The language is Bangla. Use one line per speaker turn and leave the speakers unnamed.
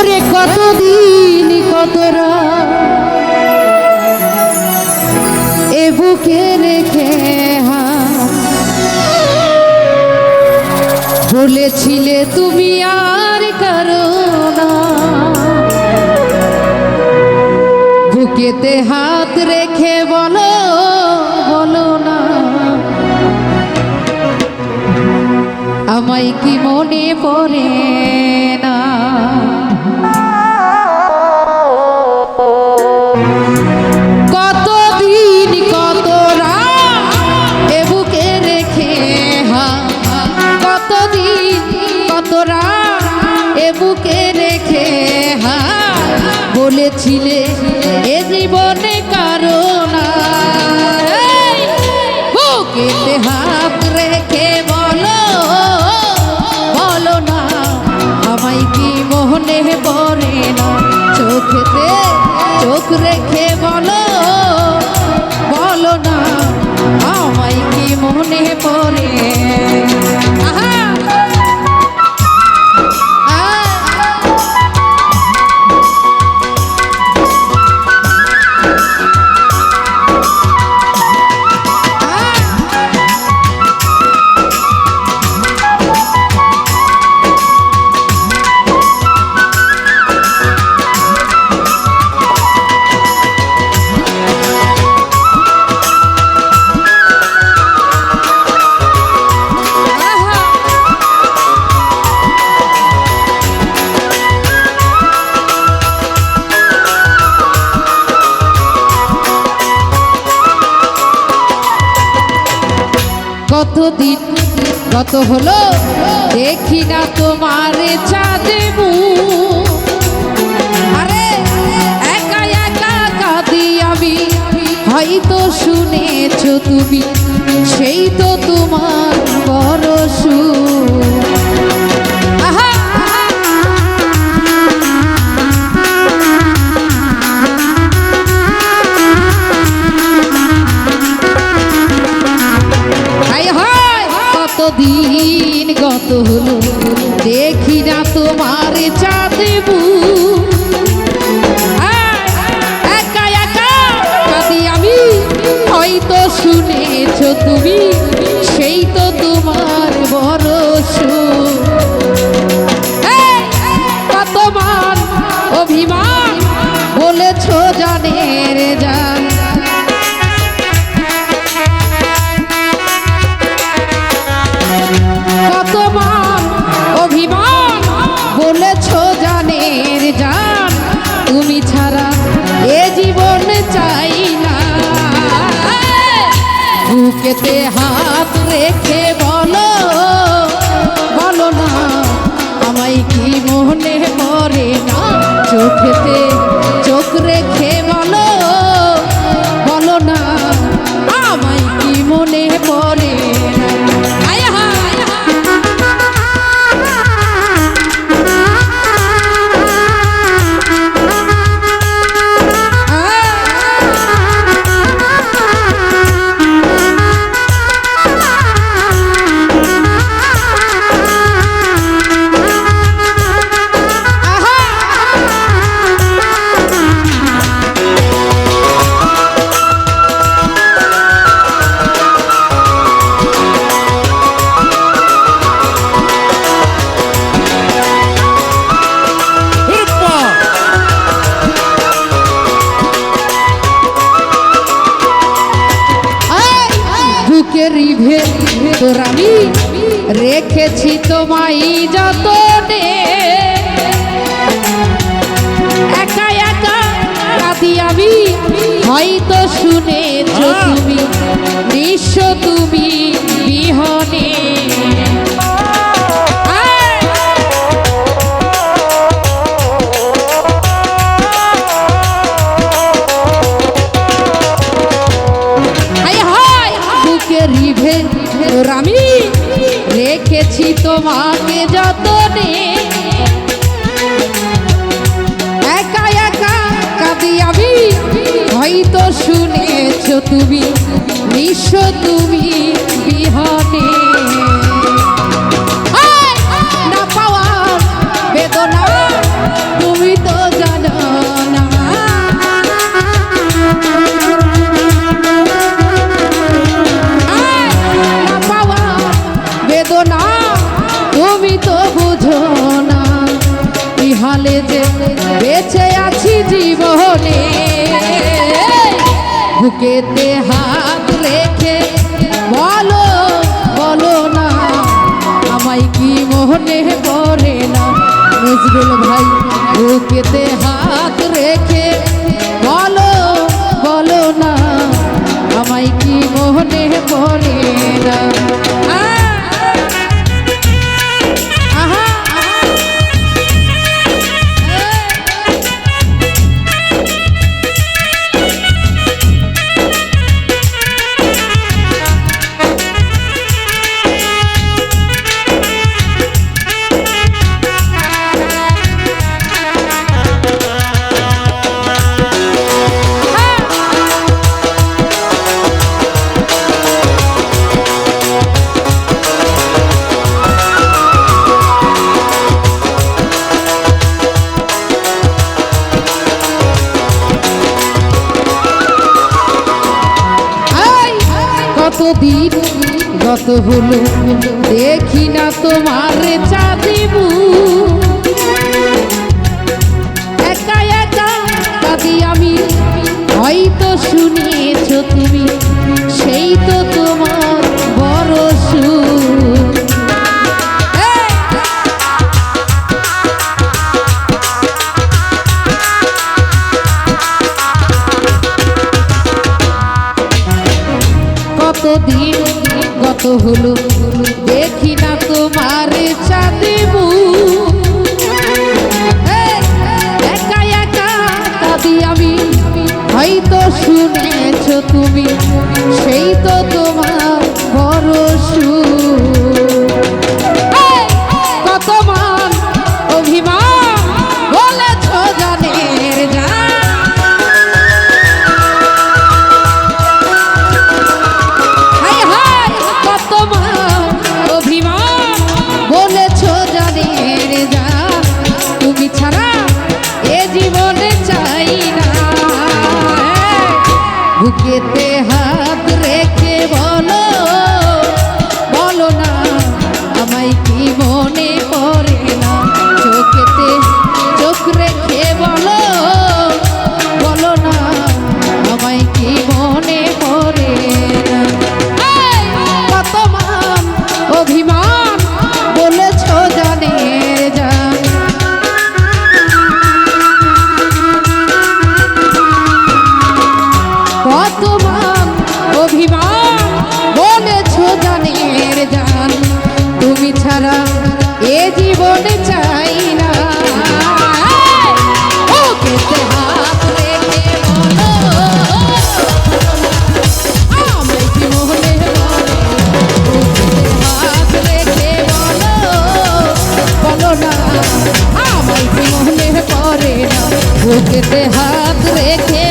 ওরে কতদিন কত রাত এ বুকে রেখে বলেছিলে তুমি আর কারো না, বুকেতে হাত রেখে বলো বলো না আমায় কি মনে পড়ে না। কতদিন কত রাত এ বুকে রেখে কতদিন কত রাত এ বুকে রেখে বলেছিলে এ জীবনে কারো না, বুকেতে হাত রেখে বলো বলো না আমায় কি মনে পড়ে না। চোখেতে চোখ রেখে বলো বলো না আমায় কি মনে পড়ে। কতদিন কত হলো দেখি না তোমার চাঁদে মুখ, আরে একা একা কাঁদি আমি, হয়তো শুনেছো তুমি সেই তো তোমার বড় সুখ। কতদিন কত হলো দেখি না তোমার চাঁদে মুখ, একা একা কাঁদি আমি, হয়তো শুনেছো তুমি সেই তো তোমার বড় সুখ। কত মান অভিমান বলেছো জানের জান, কত মান অভিমান বলেছো জানের জান, তুমি ছাড়া এ জীবন চাই না। বুকেতে হাত রেখে বলো বলো না আমায় কি মনে পড়ে না। চোখেতে চোখ রেখে বলো বলো না আমায় কি মনে পড়ে না। তোর আমি রেখেছি তোমায় যতনে, একা একা কাঁদি আমি, হয়তো শুনেছো তুমি নিঃস্ব তুমি বিহনে। আমি রেখেছি তোমাকে যতনে, একা একা কাঁদি আমি, হয়তো শুনেছো তুমি নিঃস্ব তুমি বিহনে। না পাওয়ার বেদনা তুমি বলে যে বেঁচে আছি জীবনে, বুকেতে হাত রেখে বলো বলো না আমায় কি মনে পড়ে না। নজরুল ভাই বুকেতে হাত রেখে বলো বলো না আমায় কি মনে পড়ে না। কতদিন গত হলো দেখি না তোমার চাঁদিবু, একা একা কাঁদি আমি, হয়তো শুনিয়েছ তুমি সেই তো তোমার বড় সুখ। কতদিন গত হলো দেখি না তোমার চাঁদিবু, একা একা কাঁদি আমি, হয়তো শুনেছ তুমি সেই তো তোমার বড় সুখ। কত মান অভিমান বলেছ জানের জান, বুকেতে হাত রেখে বলো বলো না আমায় কি মনে পড়ে না। চোখেতে চোখ রেখে বলো বলো না আমায় কি মনে পড়ে না। কত মান অভিমান বলেছ জানের জান, কত মান অভিমান বলেছ জানের জান, তুমি ছাড়া এ জীবনে চাই না। বুকেতে হাত রেখে বলো আমায় কি মনে পড়ে, বুকেতে হাত রেখে বলো বলো না আমায় কি মনে পড়ে না। বুকেতে হাত রেখে